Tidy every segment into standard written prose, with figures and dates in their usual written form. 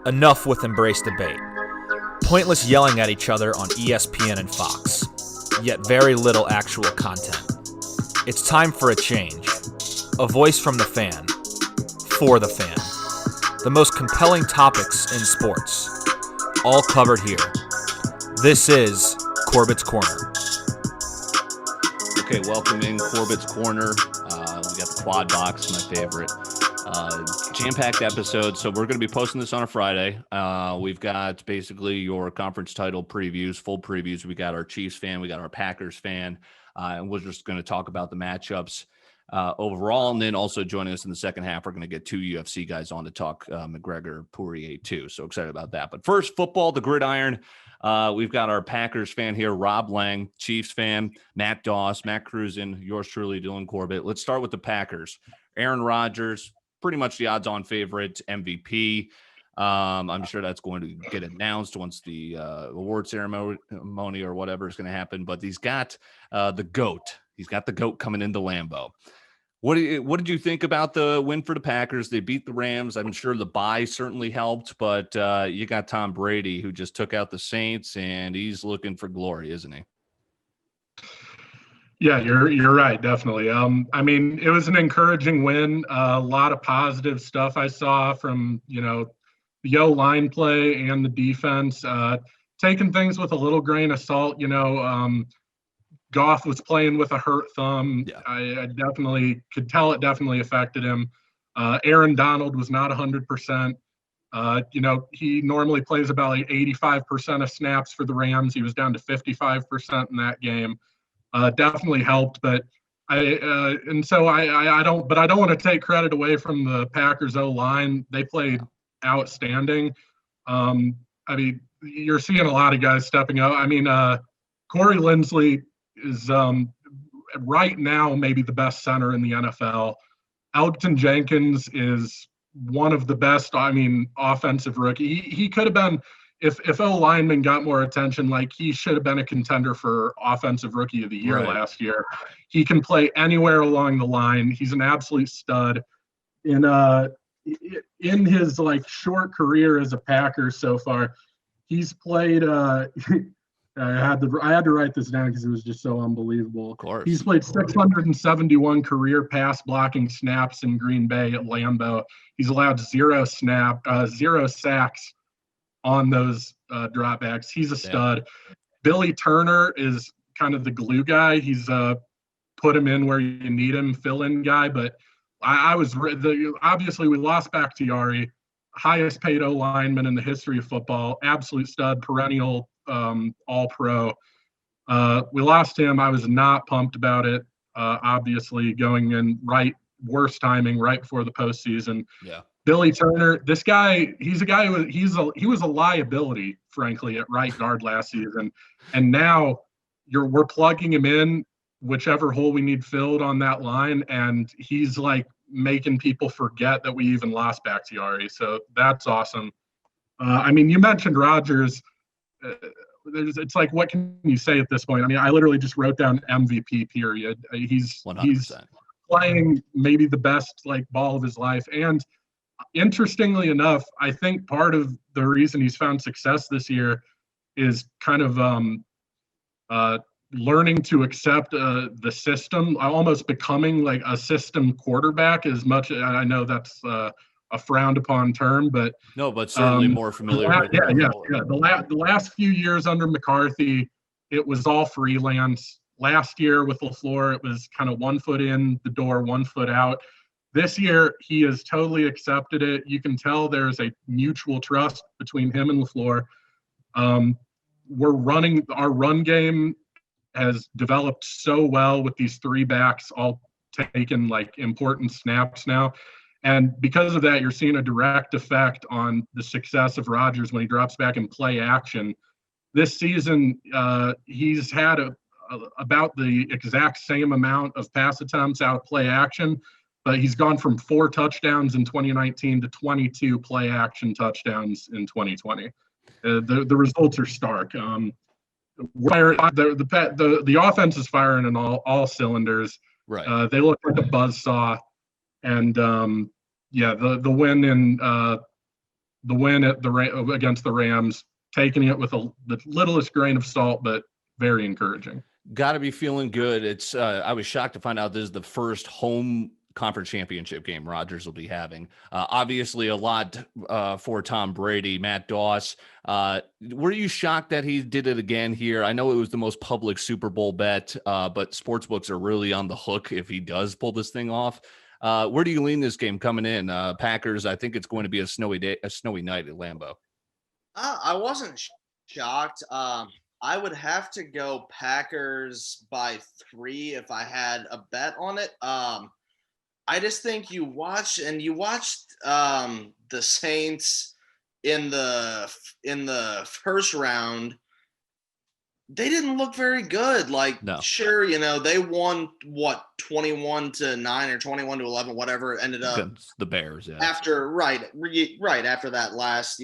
Enough with embrace debate. Pointless yelling at each other on ESPN and Fox, yet very little actual content. It's time for a change. A voice from the fan, for the fan. The most compelling topics in sports, all covered here. This is Corbet's Corner. Okay, welcome in Corbet's Corner. We got the quad box, my favorite. Jam-packed episode, so we're going to be posting this on a Friday. We've got basically your conference title previews, full previews. We got our Chiefs fan, we got our Packers fan, and we're just going to talk about the matchups overall. And then also joining us in the second half, we're going to get two UFC guys on to talk McGregor-Pourier too. So excited about that. But first, football, the gridiron. We've got our Packers fan here, Rob Lange, Chiefs fan, Matt Daus, Matt Crusen, yours truly, Dylan Corbett. Let's start with the Packers. Aaron Rodgers, pretty much the odds-on favorite, MVP. I'm sure that's going to get announced once the award ceremony or whatever is going to happen. But he's got the GOAT. He's got the GOAT coming into Lambeau. What did you think about the win for the Packers? They beat the Rams. I'm sure the bye certainly helped, but you got Tom Brady, who just took out the Saints, and he's looking for glory, isn't he? Yeah, you're right, definitely. I mean, it was an encouraging win. A lot of positive stuff I saw from, the O-line play and the defense. Taking things with a little grain of salt, Goff was playing with a hurt thumb. Yeah. I definitely could tell it definitely affected him. Aaron Donald was not 100%. He normally plays about like 85% of snaps for the Rams. He was down to 55% in that game. Definitely helped, but I don't want to take credit away from the Packers O-line. They played outstanding. I mean, you're seeing a lot of guys stepping up. I mean, Corey Linsley is right now maybe the best center in the NFL. Elgton Jenkins is one of the best, offensive rookie. He could have been, if O-lineman got more attention, like he should have been a contender for offensive rookie of the year last year. He can play anywhere along the line. He's an absolute stud. In his short career as a Packer so far, he's played I had to write this down because it was just so unbelievable. Of course. He's played 671 career pass blocking snaps in Green Bay at Lambeau. He's allowed zero sacks on those dropbacks. He's a stud. Yeah. Billy Turner is kind of the glue guy. He's put him in where you need him, fill-in guy. But obviously we lost Bakhtiari, highest paid O-lineman in the history of football, absolute stud, perennial all-pro. We lost him. I was not pumped about it. Obviously going in worst timing right before the postseason. Yeah. Billy Turner, this guy, he was a liability, frankly, at right guard last season. And now we're plugging him in whichever hole we need filled on that line. And he's making people forget that we even lost Bakhtiari. So that's awesome. You mentioned Rodgers. It's what can you say at this point? I literally just wrote down MVP period. He's 100%. He's playing maybe the best ball of his life. And interestingly enough, I think part of the reason he's found success this year is kind of learning to accept the system, almost becoming a system quarterback. As much I know that's a frowned upon term, but certainly more familiar with it. The last few years under McCarthy, it was all freelance. Last year with LaFleur, it was kind of 1 foot in the door, 1 foot out. This year, he has totally accepted it. You can tell there's a mutual trust between him and LaFleur. Our run game has developed so well with these three backs all taking important snaps now. And because of that, you're seeing a direct effect on the success of Rodgers when he drops back in play action. This season, he's had about the exact same amount of pass attempts out of play action, but he's gone from 4 touchdowns in 2019 to 22 play action touchdowns in 2020. The results are stark. The offense is firing in all cylinders. Right. They look like a buzzsaw, and yeah, the win against the Rams, taking it with the littlest grain of salt, but very encouraging. Got to be feeling good. It's I was shocked to find out this is the first home conference championship game Rodgers will be having. Obviously, a lot for Tom Brady. Matt Daus, were you shocked that he did it again here? I know it was the most public Super Bowl bet, but sportsbooks are really on the hook if he does pull this thing off. Where do you lean this game coming in? Packers, I think it's going to be a snowy night at Lambeau. I wasn't shocked. I would have to go Packers by 3 if I had a bet on it. I just think you watched the Saints in the first round. They didn't look very good. No. Sure, they won 21-9 or 21-11, whatever it ended up. Against the Bears, yeah. After that last,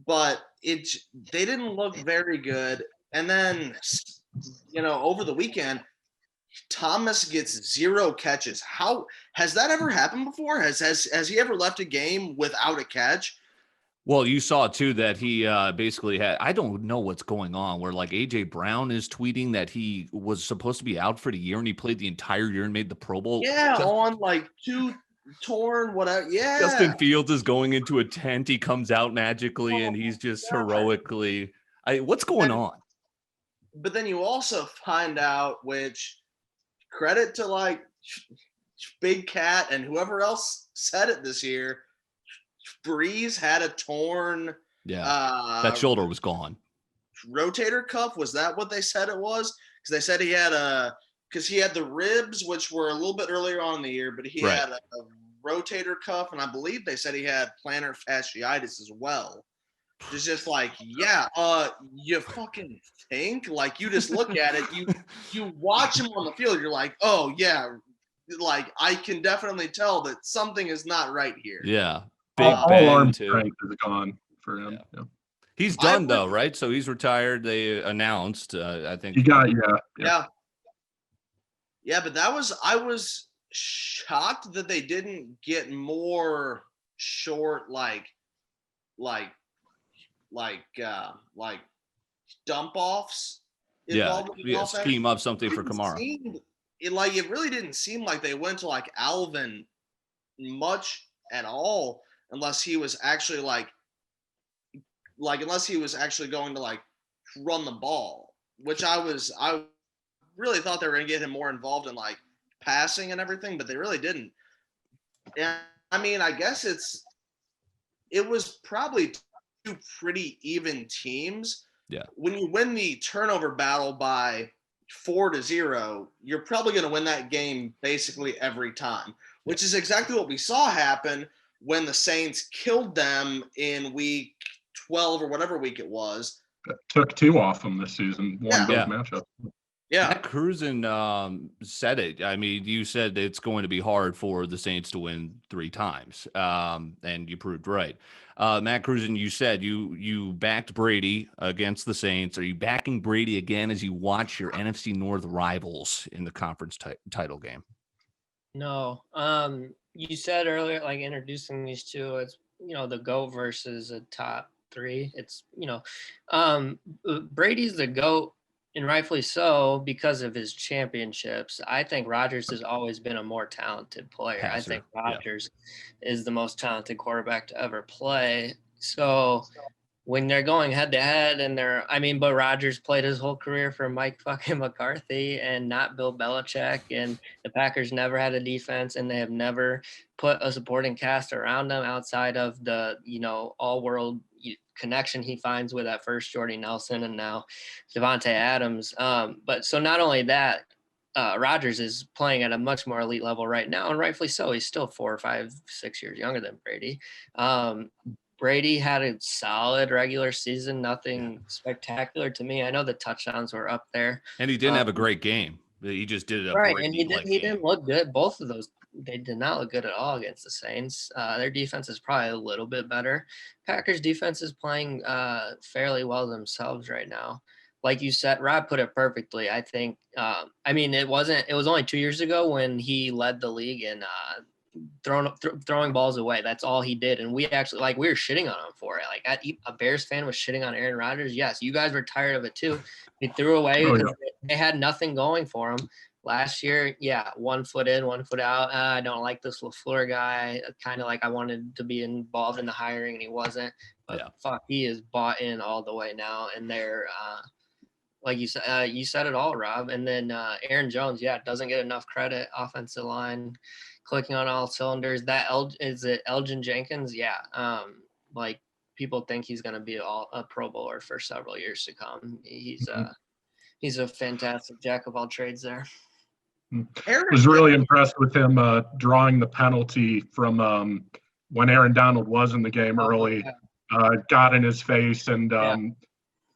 but they didn't look very good. And then, over the weekend, Thomas gets 0 catches. How has that ever happened before? Has he ever left a game without a catch? Well, you saw too that he basically had, I don't know what's going on, where like AJ Brown is tweeting that he was supposed to be out for the year and he played the entire year and made the Pro Bowl. Yeah, on like 2 torn, whatever. Yeah. Justin Fields is going into a tent. He comes out magically and he's just heroically. What's going on? But then you also find out, which credit to like Big Cat and whoever else said it this year, Breeze had a torn. Yeah, that shoulder was gone. Rotator cuff, was that what they said it was? Because they said he had the ribs, which were a little bit earlier on in the year, but he had a rotator cuff, and I believe they said he had plantar fasciitis as well. It's just like, you fucking think, like, you just look at it, you watch him on the field, you're like, oh yeah, like I can definitely tell that something is not right here. Yeah. Big all arm strength is gone for him. Yeah. He's done though, right? So he's retired. They announced, I think. He got, yeah. But I was shocked that they didn't get more short, like dump offs. Yeah, scheme up something for Kamara. It really didn't seem like they went to like Alvin much at all, unless he was actually unless he was actually going to like run the ball, which I really thought they were going to get him more involved in like passing and everything, but they really didn't. And I mean, I guess it was probably 2 pretty even teams. Yeah. When you win the turnover battle by 4-0, you're probably going to win that game basically every time, which is exactly what we saw happen when the Saints killed them in week 12 or whatever week it was. Took 2 off them this season, won both matchups. Yeah. Matt Crusen said it. I mean, you said it's going to be hard for the Saints to win 3 times, and you proved right. Matt Crusen, you said you backed Brady against the Saints. Are you backing Brady again as you watch your NFC North rivals in the conference title game? No. You said earlier, like introducing these two, it's, the GOAT versus a top 3. It's, Brady's the GOAT, and rightfully so, because of his championships. I think Rodgers has always been a more talented player. Passer. I think Rodgers is the most talented quarterback to ever play. So when they're going head to head but Rodgers played his whole career for Mike fucking McCarthy and not Bill Belichick, and the Packers never had a defense, and they have never put a supporting cast around them outside of the, all world connection he finds with that first Jordy Nelson and now Devontae Adams. But so not only that, Rodgers is playing at a much more elite level right now, and rightfully so. He's still 4 or 5, 6 years younger than Brady. Brady had a solid regular season, nothing spectacular to me. I know the touchdowns were up there. And he didn't have a great game. He just did it. Right, and he didn't look good. Both of those, they did not look good at all against the Saints. Their defense is probably a little bit better. Packers defense is playing fairly well themselves right now. Like you said, Rob put it perfectly. I think, it was only 2 years ago when he led the league in throwing balls away. That's all he did. And we actually, like, we were shitting on him for it. Like, a Bears fan was shitting on Aaron Rodgers. Yes, you guys were tired of it too. He threw away because they had nothing going for him. Last year, 1 foot in, 1 foot out. I don't like this LaFleur guy. Kind of like I wanted to be involved in the hiring, and he wasn't. But fuck, he is bought in all the way now. And they're like you said it all, Rob. And then Aaron Jones, doesn't get enough credit. Offensive line clicking on all cylinders. Is it Elgin Jenkins? Like, people think he's going to be a Pro Bowler for several years to come. He's a fantastic jack of all trades there. I was really impressed with him drawing the penalty from when Aaron Donald was in the game early. Got in his face and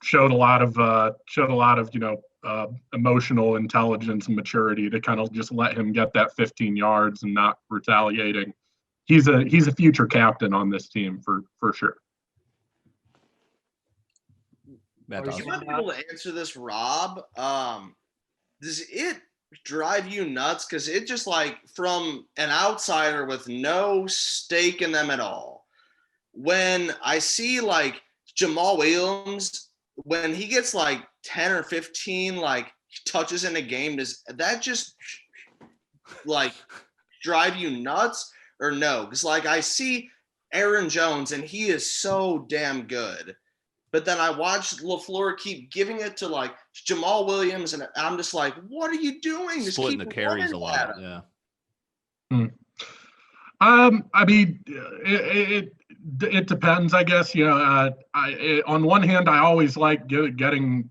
showed a lot of emotional intelligence and maturity to kind of just let him get that 15 yards and not retaliating. He's a future captain on this team for sure. You might be able to answer this, Rob. Does it drive you nuts? Because it just, like, from an outsider with no stake in them at all, when I see, like, Jamal Williams, when he gets like 10 or 15 like touches in a game, does that just like drive you nuts or no? Because like I see Aaron Jones and he is so damn good, but then I watched LaFleur keep giving it to like Jamal Williams, and I'm just like, what are you doing? Just splitting the carries a lot. I mean, it depends, I guess. On one hand, I always like getting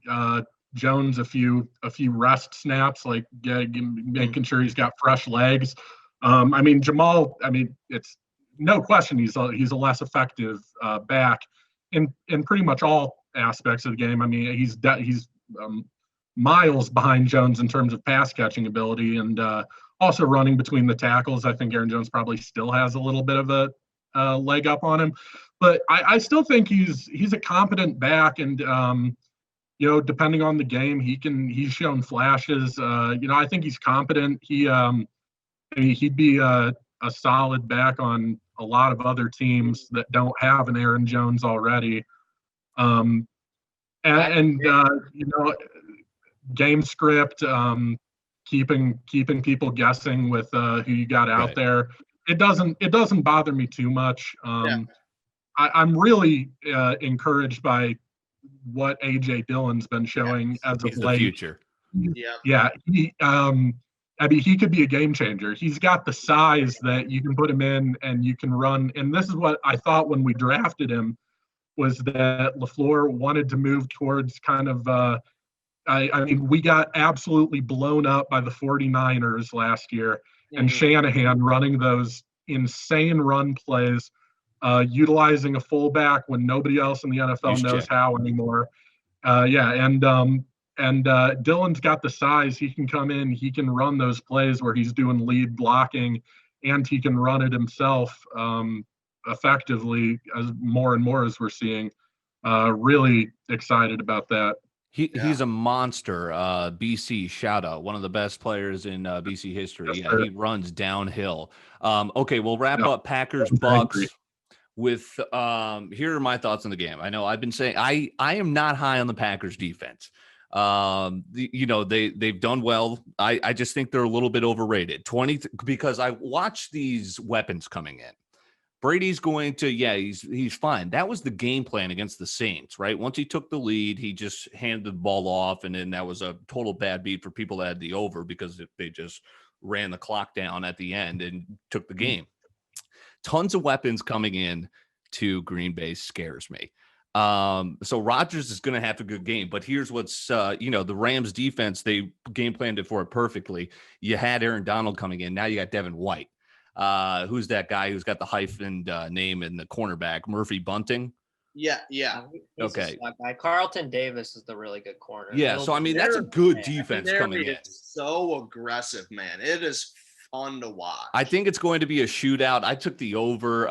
Jones a few rest snaps, like making sure he's got fresh legs. I mean, Jamal. I mean, it's no question he's a less effective back in pretty much all aspects of the game. I mean, he's miles behind Jones in terms of pass catching ability and also running between the tackles. I think Aaron Jones probably still has a little bit of a leg up on him, but I still think he's a competent back, and depending on the game, he's shown flashes. I think he's competent. He'd be a solid back on a lot of other teams that don't have an Aaron Jones already. Game script, keeping people guessing with who you got out there. It doesn't bother me too much. I'm really encouraged by what AJ Dillon's been showing as of late. The future. He could be a game changer. He's got the size that you can put him in and you can run. And this is what I thought when we drafted him, was that LaFleur wanted to move towards kind of I mean, we got absolutely blown up by the 49ers last year, and Shanahan running those insane run plays, utilizing a fullback when nobody else in the NFL knows how anymore. And Dillon's got the size. He can come in, he can run those plays where he's doing lead blocking, and he can run it himself effectively as more and more as we're seeing. Really excited about that. He's a monster. BC shout out, one of the best players in BC history. Yes, sir. He runs downhill. Okay, we'll wrap up Packers Bucks with here are my thoughts on the game. I know I've been saying I am not high on the Packers defense. They've done well. I just think they're a little bit overrated. Because I watched these weapons coming in. Brady's going to, he's fine. That was the game plan against the Saints, right? Once he took the lead, he just handed the ball off, and then that was a total bad beat for people that had the over because they just ran the clock down at the end and took the game. Tons of weapons coming in to Green Bay scares me. So Rodgers is going to have a good game, but here's what's, the Rams defense, they game planned it for it perfectly. You had Aaron Donald coming in. Now you got Devin White. Who's that guy who's got the hyphened name in the cornerback? Murphy Bunting? Yeah. Okay. Carlton Davis is the really good corner. Yeah, so I mean that's a good defense coming in. So aggressive, man. It is fun to watch. I think it's going to be a shootout. I took the over.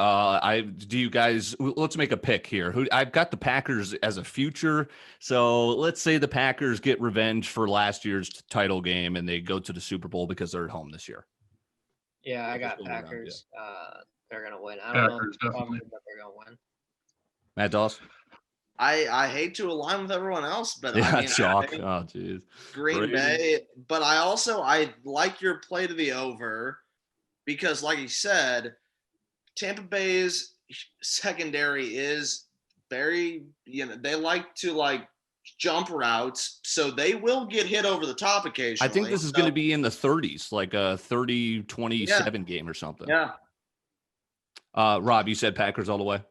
Let's make a pick here. I've got the Packers as a future. So let's say the Packers get revenge for last year's title game and they go to the Super Bowl because they're at home this year. Yeah, I got Packers. They're gonna win. I don't know if they're gonna win. Matt Daus. I hate to align with everyone else, but Yeah, I mean, chalk. Oh, jeez. Green Bay. But I like your play to the over because, like you said, Tampa Bay's secondary is very, they like to jump routes, so they will get hit over the top occasionally. I think this is going to be in the 30s, like a 30-27 game or something. Yeah. Rob, you said Packers all the way?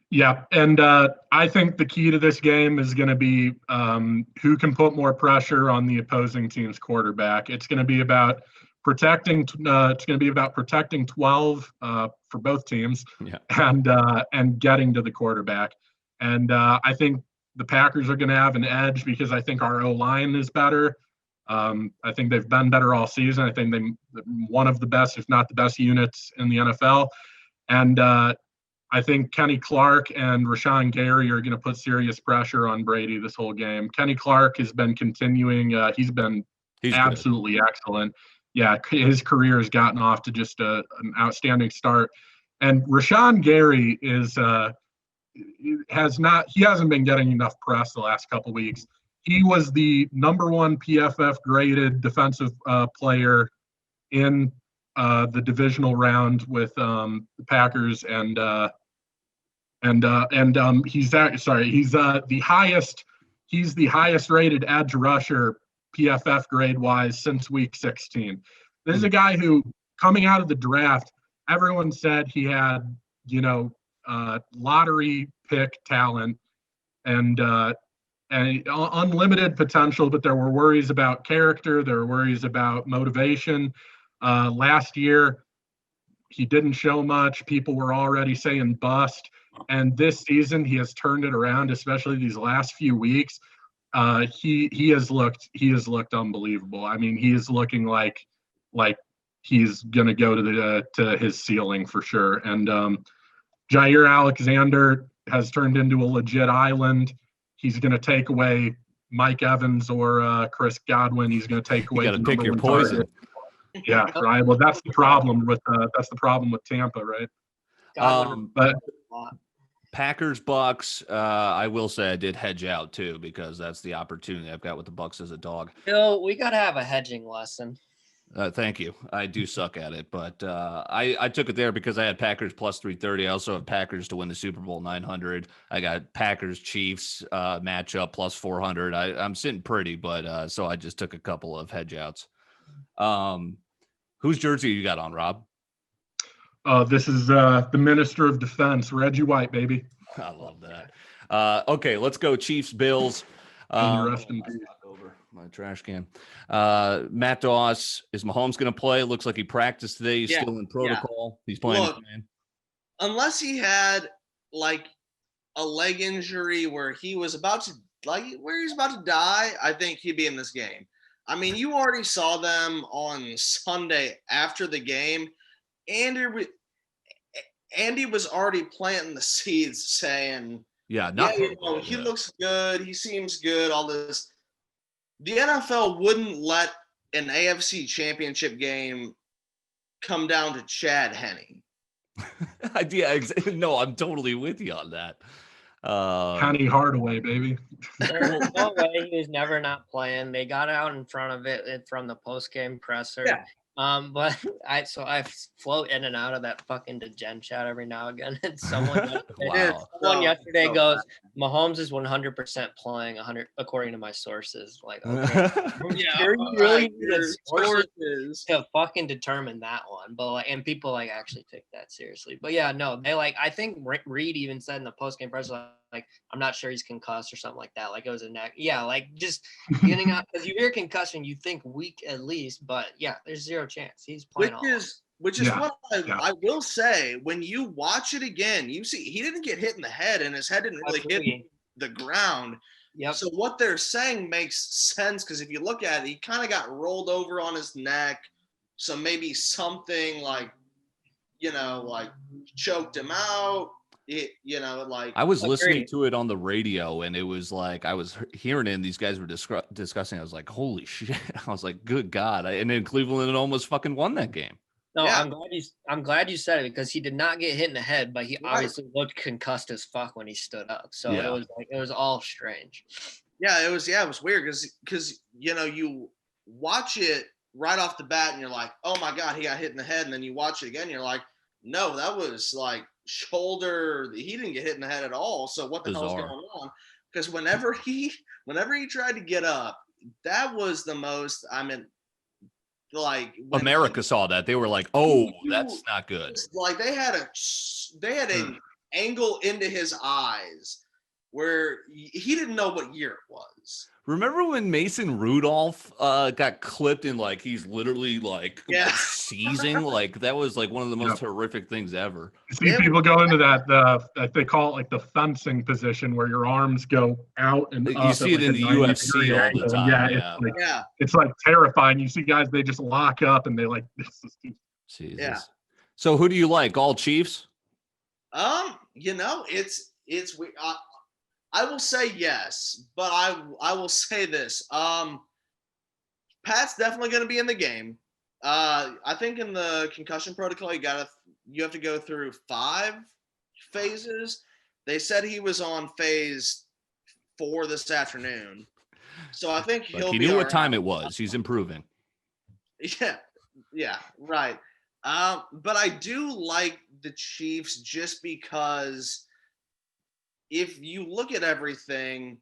Yeah, and I think the key to this game is going to be who can put more pressure on the opposing team's quarterback. It's going to be about protecting. It's going to be about protecting 12 for both teams, and getting to the quarterback. And I think the Packers are going to have an edge because I think our O-line is better. I think they've been better all season. I think they're one of the best, if not the best, units in the NFL. And I think Kenny Clark and Rashawn Gary are going to put serious pressure on Brady this whole game. Kenny Clark has been continuing. He's absolutely good. Excellent. Yeah, his career has gotten off to just an outstanding start. And Rashawn Gary hasn't been getting enough press the last couple of weeks. He was the number 1 PFF graded defensive player in the divisional round with the Packers, and he's the highest rated edge rusher PFF grade wise since week 16. This is a guy who, coming out of the draft, everyone said he had lottery pick talent and unlimited potential, but there were worries about character, there were worries about motivation. Last year, he didn't show much. People were already saying bust. And this season, he has turned it around, especially these last few weeks. He has looked unbelievable. I mean, he is looking like he's going to go to his ceiling for sure. And Jair Alexander has turned into a legit island. He's going to take away Mike Evans or Chris Godwin. He's going to take away. You got to pick your poison. Yeah, right. Well, that's the problem with Tampa, right? But Packers Bucks, I will say I did hedge out too because that's the opportunity I've got with the Bucks as a dog. Bill, we got to have a hedging lesson. Thank you. I do suck at it, but I took it there because I had Packers plus 330. I also have Packers to win the Super Bowl 900. I got Packers Chiefs matchup plus 400. I'm sitting pretty, but so I just took a couple of hedge outs. Whose jersey you got on, Rob? This is the Minister of Defense, Reggie White, baby. I love that. Okay, let's go Chiefs Bills. Rest in peace. Over my trash can. Matt Daus, is Mahomes going to play? It looks like he practiced today. He's still in protocol. He's playing. Look, unless he had a leg injury where he was about to die, I think he'd be in this game. I mean, you already saw them on Sunday after the game. Andy was already planting the seeds saying, he looks good. He seems good. All this. The NFL wouldn't let an AFC championship game come down to Chad Henne. No, I'm totally with you on that. Penny Hardaway, baby. There's no way he was never not playing. They got out in front of it from the post-game presser. Yeah. But I float in and out of that fucking degen chat every now and again. And someone yesterday goes, Mahomes is 100% playing 100 according to my sources. Like, okay, you really need sources to fucking determine that one. But and people actually take that seriously. But yeah, no, they I think Reed even said in the post game press I'm not sure he's concussed or something like that. Like it was a neck. Yeah, just getting out because you hear concussion, you think weak at least, but yeah, there's zero chance he's playing. Which is what I will say. When you watch it again, you see he didn't get hit in the head, and his head didn't really hit the ground. Yep. So what they're saying makes sense because if you look at it, he kind of got rolled over on his neck. So maybe something choked him out. I was listening to it on the radio and it was I was hearing it and these guys were discussing. I was like, holy shit. I was like, good God. And then Cleveland almost fucking won that game. No, Yeah. I'm glad you said it because he did not get hit in the head, but he Right. obviously looked concussed as fuck when he stood up. So Yeah. it was all strange. Yeah, it was weird because you watch it right off the bat and you're like, oh my God, he got hit in the head, and then you watch it again, and you're like, no, that was like shoulder. He didn't get hit in the head at all. So what the hell's going on? Because whenever he tried to get up, that was the most. I mean, like America saw that, they were like, "Oh, that's not good." Like they had an angle into his eyes where he didn't know what year it was. Remember when Mason Rudolph got clipped and like he's literally like seizing? Like that was like one of the most horrific things ever. You see people go into that they call it like the fencing position where your arms go out and up. You see it in the UFC all the time. It's like terrifying. You see guys, they just lock up and they like this. Jesus. Yeah. So who do you like? All Chiefs? It's weird. I will say yes, but I will say this. Pat's definitely going to be in the game. I think in the concussion protocol, you have to go through 5 phases. They said he was on phase 4 this afternoon, so I think he knew what time it was. He's improving. Yeah, right. But I do like the Chiefs just because. If you look at everything,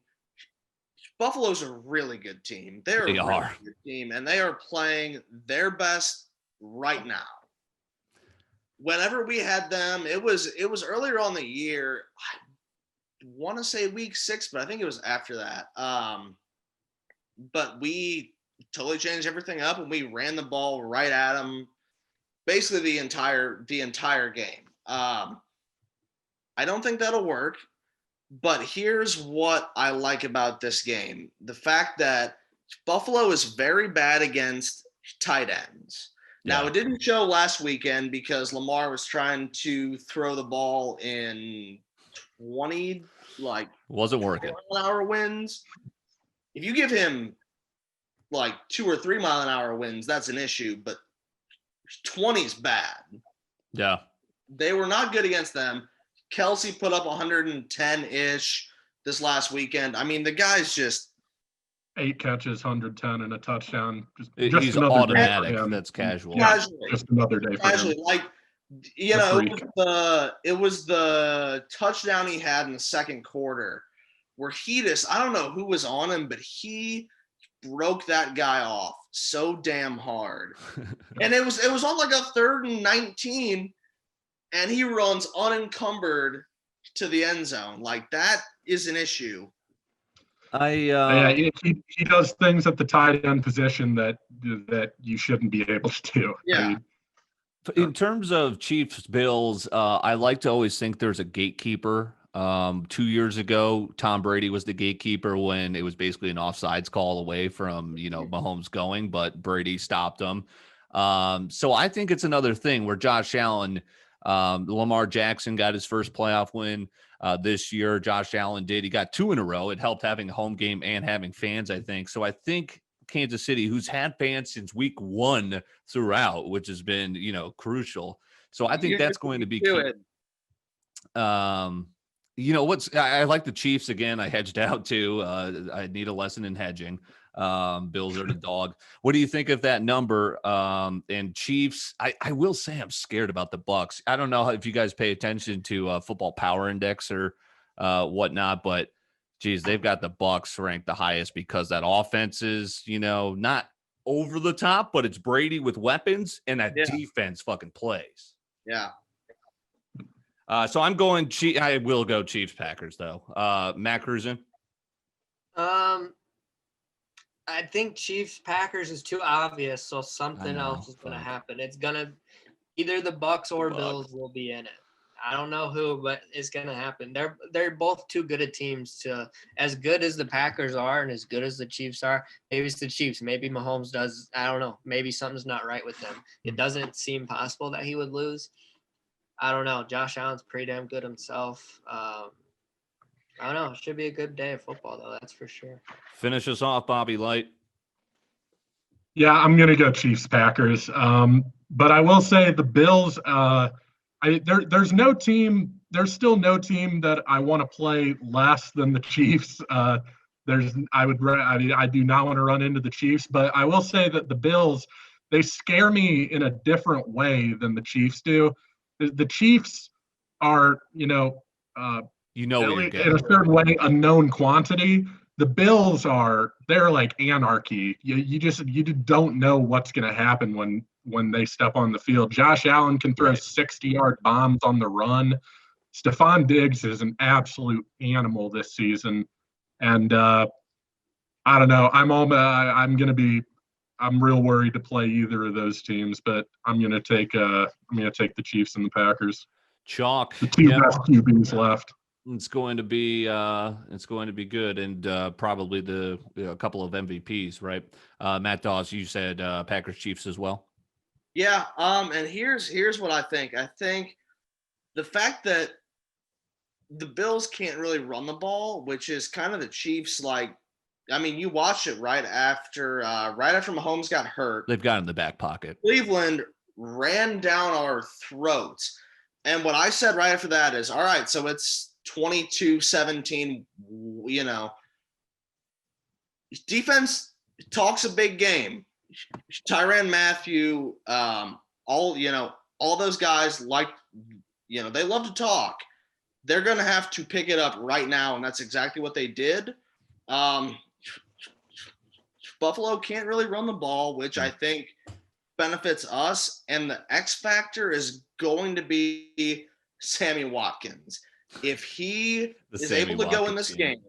Buffalo's a really good team. They are a really good team, and they are playing their best right now. Whenever we had them, it was earlier on the year. I want to say week 6, but I think it was after that. But we totally changed everything up, and we ran the ball right at them, basically the entire game. I don't think that'll work. But here's what I like about this game. The fact that Buffalo is very bad against tight ends. Now, it didn't show last weekend because Lamar was trying to throw the ball in 20, wasn't working. mile-an-hour winds. If you give him, 2 or 3 mile-an-hour winds, that's an issue. But 20's bad. Yeah. They were not good against them. Kelsey put up 110-ish this last weekend. I mean, the guy's just 8 catches, 110, and a touchdown. He's automatic. That's casual. Just another day for him. It was the touchdown he had in the second quarter where I don't know who was on him, but he broke that guy off so damn hard. And it was on like a 3rd and 19. And he runs unencumbered to the end zone. Like, that is an issue. He does things at the tight end position that you shouldn't be able to do. Yeah. In terms of Chiefs Bills, I like to always think there's a gatekeeper. 2 years ago, Tom Brady was the gatekeeper when it was basically an offsides call away from Mahomes going, but Brady stopped him. So I think it's another thing where Josh Allen. Lamar Jackson got his first playoff win this year. Josh Allen did. He got 2 in a row. It helped having a home game and having fans, I think. So I think Kansas City, who's had fans since week 1 throughout, which has been, crucial. So I think that's going to be key. I like the Chiefs again. I hedged out too. I need a lesson in hedging. Bills are the dog. What do you think of that number? And Chiefs, I will say I'm scared about the Bucks. I don't know if you guys pay attention to Football Power Index or whatnot, but geez, they've got the Bucks ranked the highest because that offense is, not over the top, but it's Brady with weapons and that defense fucking plays. Yeah. So I'm going I will go Chiefs Packers though. Matt Crusen. I think Chiefs Packers is too obvious, so something else is going to happen. It's going to either the Bucks or Bills will be in it. I don't know who, but it's going to happen. They're both too good at teams to, as good as the Packers are and as good as the Chiefs are. Maybe it's the Chiefs. Maybe Mahomes does. I don't know. Maybe something's not right with them. It doesn't seem possible that he would lose. I don't know. Josh Allen's pretty damn good himself. I don't know. It should be a good day of football, though. That's for sure. Finish us off, Bobby Light. Yeah, I'm going to go Chiefs Packers. But I will say the Bills. There's still no team that I want to play less than the Chiefs. I do not want to run into the Chiefs, but I will say that the Bills, they scare me in a different way than the Chiefs do. The Chiefs are, what you're getting. in a certain way, a known quantity. The Bills they're like anarchy. You just don't know what's going to happen when they step on the field. Josh Allen can throw 60-yard bombs on the run. Stephon Diggs is an absolute animal this season. And I don't know. I'm real worried to play either of those teams, but I'm going to take the Chiefs and the Packers. Chalk. The two best QBs left. It's going to be good, and probably a couple of MVPs, right? Matt Daus, you said Packers Chiefs as well. Yeah. And here's what I think. I think the fact that the Bills can't really run the ball, which is kind of the Chiefs. You watch it right after Mahomes got hurt. They've got in the back pocket. Cleveland ran down our throats. And what I said right after that is, all right, so it's 22-17, defense talks a big game. Tyrann Mathieu, all those guys they love to talk. They're going to have to pick it up right now, and that's exactly what they did. Buffalo can't really run the ball, which I think benefits us, and the X factor is going to be Sammy Watkins. If he is able to go in this game,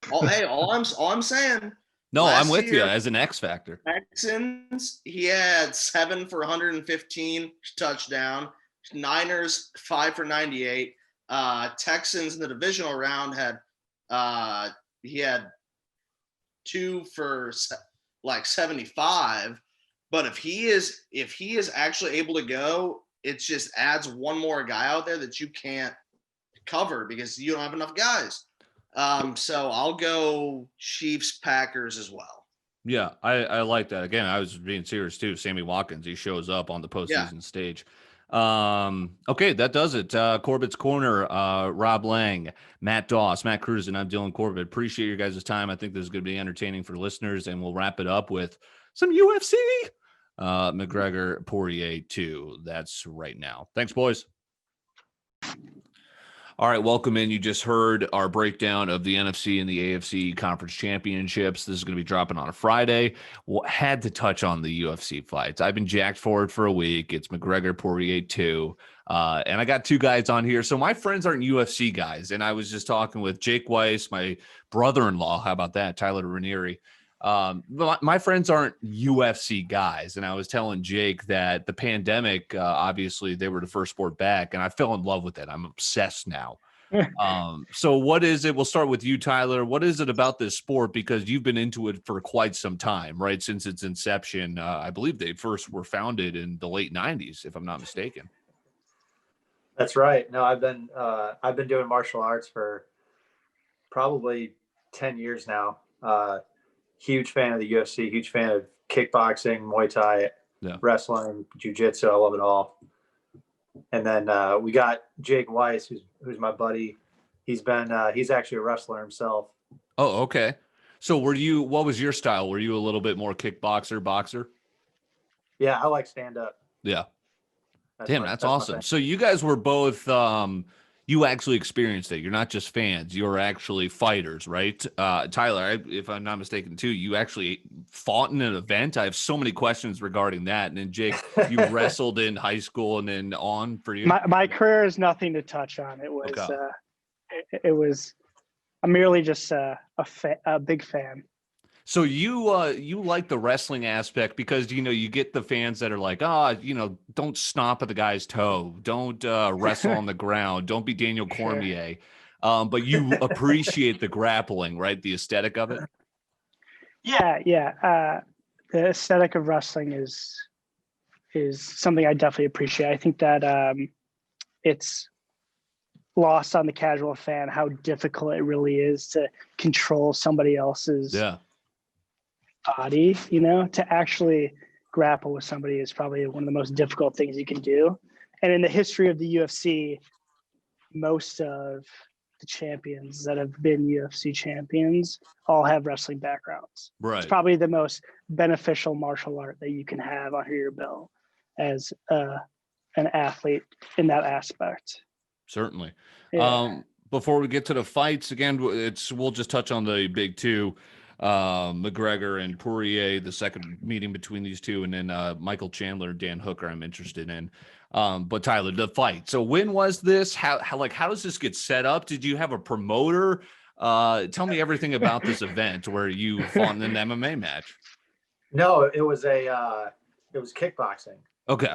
all I'm saying. No, I'm with you as an X factor. Texans, he had 7 for 115 touchdown. Niners 5 for 98. Texans in the divisional round he had 2 for 75. But if he is actually able to go, it just adds one more guy out there that you can't cover because you don't have enough guys. So I'll go Chiefs, Packers as well. Yeah, I like that. Again, I was being serious too. Sammy Watkins, he shows up on the postseason stage. Okay, that does it. Corbet's Corner, Rob Lange, Matt Daus, Matt Crusen, I'm Dylan Corbett. Appreciate your guys' time. I think this is going to be entertaining for listeners, and we'll wrap it up with some UFC. McGregor-Pourier 2. That's right now. Thanks, boys. All right, welcome in. You just heard our breakdown of the NFC and the AFC Conference Championships. This is going to be dropping on a Friday. Had to touch on the UFC fights. I've been jacked for it for a week. It's McGregor-Pourier 2. And I got 2 guys on here. So my friends aren't UFC guys. And I was just talking with Jake Weiss, my brother-in-law. How about that? Tyler Raineri. My friends aren't UFC guys, and I was telling Jake that the pandemic, obviously they were the first sport back, and I fell in love with it. I'm obsessed now. So what is it? We'll start with you, Tyler. What is it about this sport? Because you've been into it for quite some time, right? Since its inception. I believe they first were founded in the late 90s, if I'm not mistaken. That's right. No, I've been doing martial arts for probably 10 years now. Huge fan of the UFC, huge fan of kickboxing, Muay Thai, wrestling, jiu-jitsu. I love it all. And then we got Jake Weiss, who's my buddy. He's actually a wrestler himself. Oh, okay. So what was your style? Were you a little bit more kickboxer, boxer? Yeah, I like stand up. Yeah. That's awesome. So you guys were both you actually experienced it. You're not just fans. You're actually fighters, right? Tyler, if I'm not mistaken, too, you actually fought in an event. I have so many questions regarding that. And then, Jake, you wrestled in high school and then on for you? My career is nothing to touch on. It was, it was I'm merely just a big fan. So you like the wrestling aspect because, you get the fans that are like, don't stomp at the guy's toe. Don't wrestle on the ground. Don't be Daniel Cormier. But you appreciate the grappling, right? The aesthetic of it. Yeah. The aesthetic of wrestling is something I definitely appreciate. I think that it's lost on the casual fan how difficult it really is to control somebody else's body, to actually grapple with somebody is probably one of the most difficult things you can do. And in the history of the UFC, most of the champions that have been UFC champions all have wrestling backgrounds. Right. It's probably the most beneficial martial art that you can have under your belt as an athlete in that aspect. Certainly. Yeah. Before we get to the fights, again, we'll just touch on the big two, McGregor and Pourier, the second meeting between these two, and then Michael Chandler, Dan Hooker, I'm interested in. But Tyler, the fight. So when was this? How does this get set up? Did you have a promoter? Tell me everything about this event where you fought in an MMA match. No, it was kickboxing. Okay.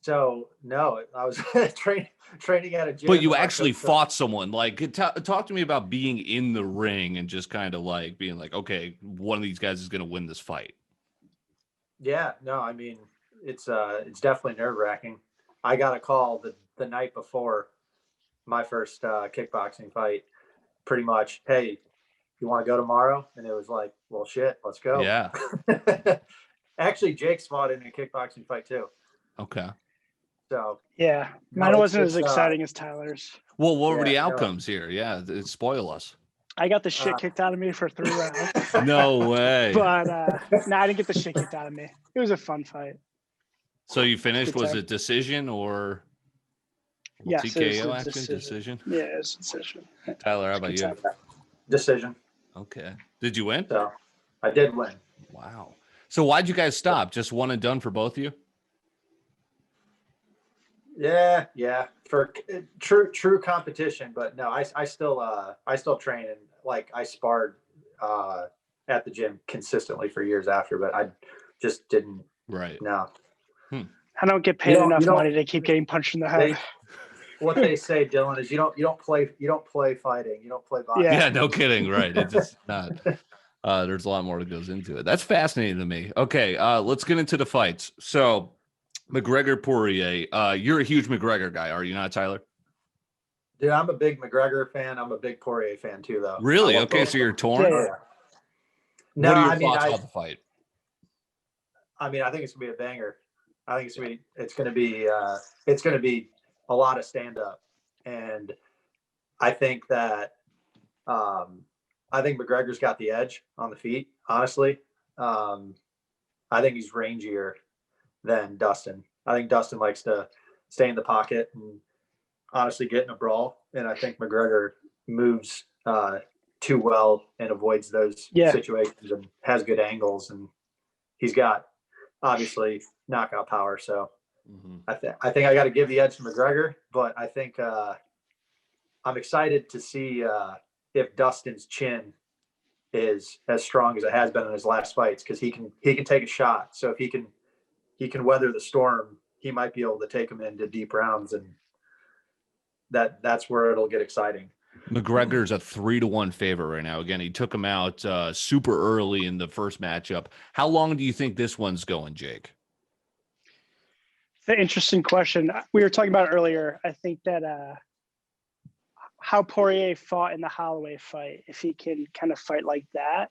So no, I was training at a gym. But you actually fought someone. Like, talk to me about being in the ring and just kind of like being like, okay, one of these guys is going to win this fight. Yeah, no, I mean, it's definitely nerve-wracking. I got a call the night before my first kickboxing fight, pretty much, hey, you want to go tomorrow? And it was like, well, shit, let's go. Yeah. Actually, Jake's fought in a kickboxing fight too. Okay. So yeah, mine wasn't as exciting as Tyler's. Well, what were the outcomes here? Yeah, spoil us. I got the shit kicked out of me for 3 rounds. No way. But no, I didn't get the shit kicked out of me. It was a fun fight. So you finished? Was it decision or yes, TKO action? Decision. Yeah, it's decision. Tyler, how about you? Decision. Okay. Did you win? So I did win. Wow. So why'd you guys stop? Just one and done for both of you? Yeah. For true competition, but no, I still train and like I sparred at the gym consistently for years after, but I just didn't. Right. No. I don't get paid enough money to keep getting punched in the head. What they say, Dylan, is you don't play fighting, you don't play boxing. Yeah, no kidding. Right. It's just not. There's a lot more that goes into it. That's fascinating to me. Okay, let's get into the fights. So McGregor-Pourier, you're a huge McGregor guy, are you not, Tyler? Dude, I'm a big McGregor fan. I'm a big Poirier fan too, though. Really? Okay, so you're torn? Yeah. No, what are your thoughts about the fight? I mean, I think it's gonna be a banger. I think it's gonna be a lot of stand up, and I think that McGregor's got the edge on the feet. Honestly, I think he's rangier than Dustin. I think Dustin likes to stay in the pocket and honestly get in a brawl, and I think McGregor moves too well and avoids those situations and has good angles, and he's got obviously knockout power. So I think I got to give the edge to McGregor, but I think I'm excited to see if Dustin's chin is as strong as it has been in his last fights, because he can take a shot. So if he can weather the storm, he might be able to take him into deep rounds, and that's where it'll get exciting. McGregor's a 3-1 favorite right now. Again, he took him out super early in the first matchup. How long do you think this one's going, Jake? It's an interesting question. We were talking about it earlier. I think that how Poirier fought in the Holloway fight, if he can kind of fight like that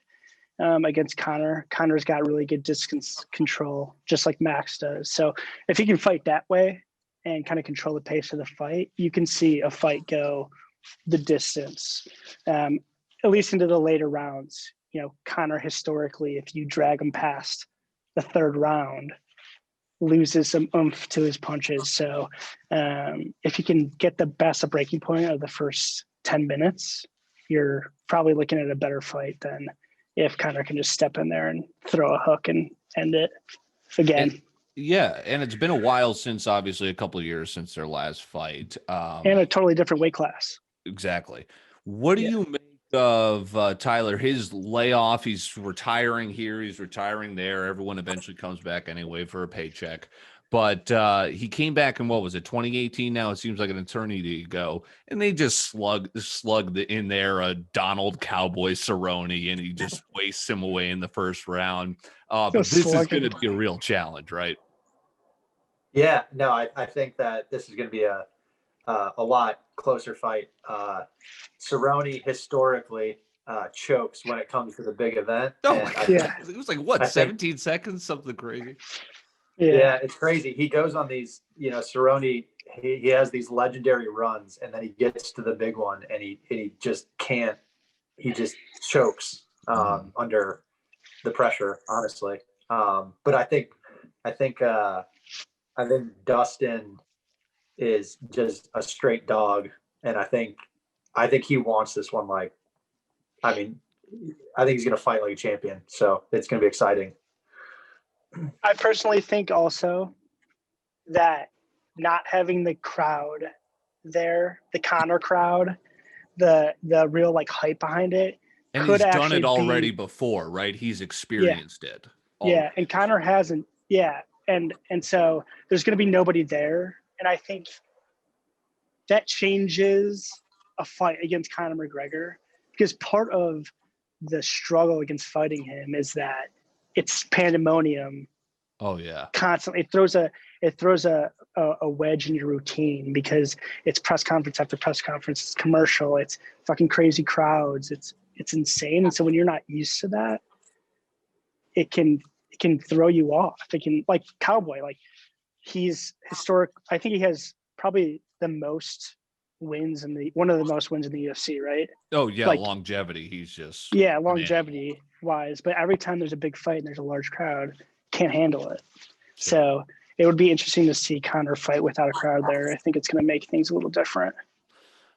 against Connor's got really good distance control, just like Max does. So if he can fight that way and kind of control the pace of the fight, you can see a fight go the distance, at least into the later rounds. You know, Connor historically, if you drag him past the third round, loses some oomph to his punches. So if you can get the best breaking point of the first 10 minutes, you're probably looking at a better fight than if Connor can just step in there and throw a hook and end it again. And it's been a while since, obviously, a couple of years since their last fight. And a totally different weight class. Exactly. What do you make of Tyler? His layoff, he's retiring here, he's retiring there. Everyone eventually comes back anyway for a paycheck. But he came back in, what was it, 2018 now? It seems like an eternity ago. And they just slugged in there Donald Cowboy Cerrone, and he just wastes him away in the first round. But this is going to be a real challenge, right? Yeah, no, I think that this is going to be a lot closer fight. Cerrone historically chokes when it comes to the big event. Oh, And my I God. Yeah. It was like, what, I think- 17 seconds? Something crazy. Yeah, it's crazy. He goes on these, Cerrone, he has these legendary runs, and then he gets to the big one, and he just can't. He just chokes under the pressure, honestly. But I think Dustin is just a straight dog, and I think he wants this one. I think he's going to fight like a champion, so it's going to be exciting. I personally think also that not having the crowd there, the Connor crowd, the real hype behind it, And could he's done actually it already be, before, right? He's experienced it. Yeah, and Connor hasn't. Yeah, and so there's going to be nobody there, and I think that changes a fight against Conor McGregor, because part of the struggle against fighting him is that it's pandemonium. Oh yeah, Constantly. It throws a wedge in your routine, because it's press conference after press conference, it's commercial, it's fucking crazy crowds, it's insane. And so when you're not used to that, it can throw you off. It can, like Cowboy, he's historic. I think he has probably the most wins one of the most wins in the UFC, right? Oh yeah, longevity. He's just longevity wise. But every time there's a big fight and there's a large crowd, can't handle it. Sure. So it would be interesting to see Connor fight without a crowd there. I think it's going to make things a little different.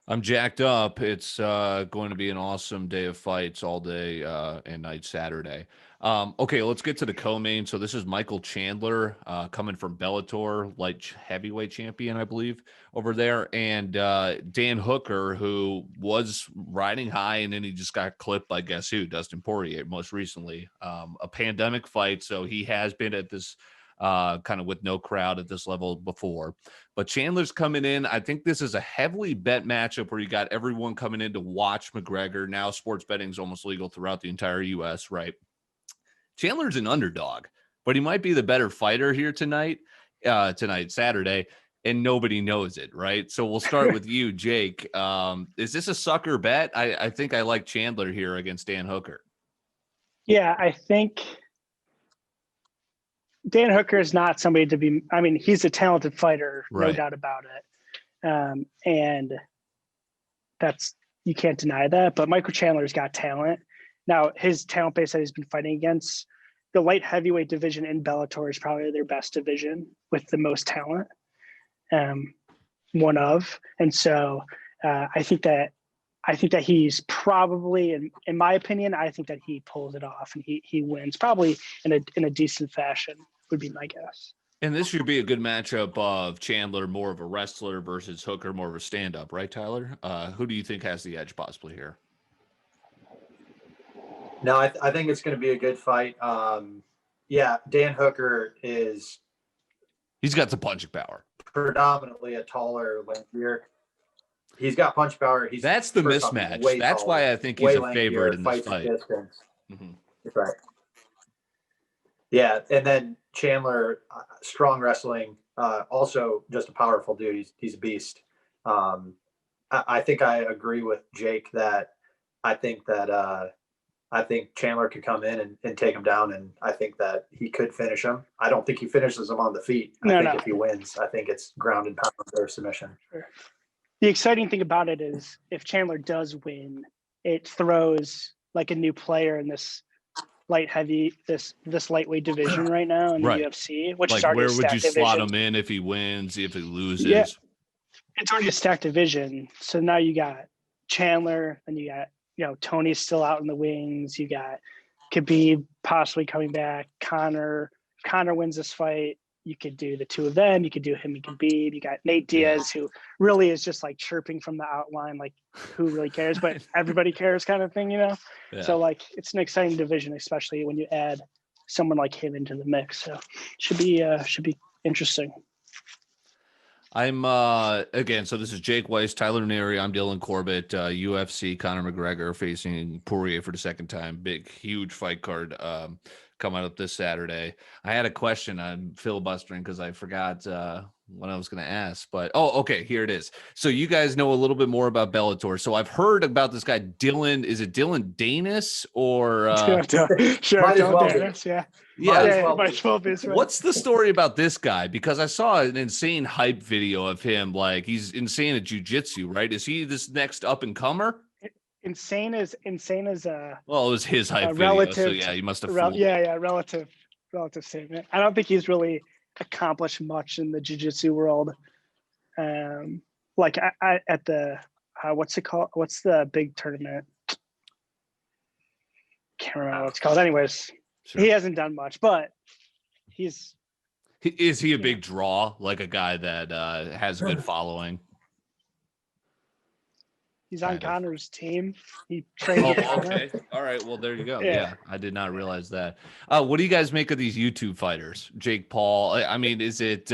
I'm jacked up. It's going to be an awesome day of fights all day and night Saturday. Okay, let's get to the co-main. So this is Michael Chandler coming from Bellator, light heavyweight champion, I believe, over there. And Dan Hooker, who was riding high, and then he just got clipped by guess who? Dustin Poirier, most recently. A pandemic fight, so he has been at this kind of with no crowd at this level before. But Chandler's coming in. I think this is a heavily bet matchup where you got everyone coming in to watch McGregor. Now sports betting is almost legal throughout the entire U.S., right? Chandler's an underdog, but he might be the better fighter here tonight, Saturday, and nobody knows it, right? So we'll start with you, Jake. Is this a sucker bet? I think I like Chandler here against Dan Hooker. Yeah, I think Dan Hooker is not somebody to be – I mean, he's a talented fighter, no doubt about it. And that's – you can't deny that. But Michael Chandler's got talent. Now, his talent base that he's been fighting against, the light heavyweight division in Bellator is probably their best division with the most talent, one of. And so I think that he's probably, in my opinion, I think that he pulls it off and he wins probably in a decent fashion would be my guess. And this should be a good matchup of Chandler, more of a wrestler, versus Hooker, more of a stand-up, right, Tyler? Who do you think has the edge possibly here? No, I think it's going to be a good fight. Dan Hooker is... He's got some punching power. Predominantly a taller, lankier. He's got punch power. That's the mismatch. That's taller, why I think he's a favorite in this fight. Mm-hmm. Right. Yeah, and then Chandler, strong wrestling, also just a powerful dude. He's a beast. I think I agree with Jake that I think Chandler could come in and take him down, and I think that he could finish him. I don't think he finishes him on the feet. I think if he wins, I think it's ground and pound or submission. Sure. The exciting thing about it is if Chandler does win, it throws like a new player in this this lightweight division right now in the UFC, which is already where a would you stacked slot division. him in if he wins, if he loses? Yeah, it's already a stacked division. So now you got Chandler, and you got Tony's still out in the wings. You got Khabib possibly coming back. Connor wins this fight. You could do the two of them. You could do him and Khabib. You got Nate Diaz, who really is just like chirping from the outline, like who really cares, but everybody cares kind of thing, Yeah. So it's an exciting division, especially when you add someone like him into the mix. So should be interesting. I'm again. So this is Jake Weiss, Tyler Raineri. I'm Dylan Corbett. UFC Conor McGregor facing Poirier for the second time. Big, huge fight card coming up this Saturday. I had a question. I'm filibustering because I forgot what I was going to ask, but okay, here it is. So you guys know a little bit more about Bellator. So I've heard about this guy, Dylan. Is it Dylan Danis or? Sure, Dylan Danis, yeah. Might as well be, right. What's the story about this guy? Because I saw an insane hype video of him. Like he's insane at jiu-jitsu, right? Is he this next up and comer? Insane is well, it was his hype video, relative. So yeah, you must have. Relative statement. I don't think he's really accomplished much in the jiu-jitsu world. Like I at the what's it called? What's the big tournament? Can't remember what it's called. Anyways, sure. He hasn't done much, but is he a big draw? Like a guy that has a good following? He's on Connor's team. He trains. Okay. All right. Well, there you go. Yeah, I did not realize that. What do you guys make of these YouTube fighters? Jake Paul. I mean, is it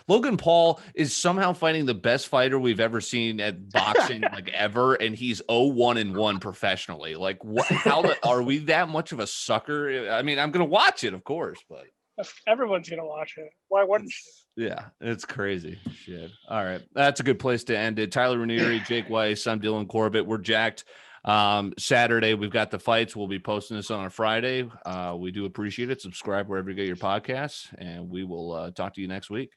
Logan Paul is somehow fighting the best fighter we've ever seen at boxing, like ever, and he's 0-1-1 professionally. Like, what? How are we that much of a sucker? I mean, I'm gonna watch it, of course, but everyone's gonna watch it. Why wouldn't you? Yeah, it's crazy. Shit. All right. That's a good place to end it. Tyler Raineri, Jake Weiss, I'm Dylan Corbett. We're jacked. Saturday, we've got the fights. We'll be posting this on a Friday. We do appreciate it. Subscribe wherever you get your podcasts, and we will talk to you next week.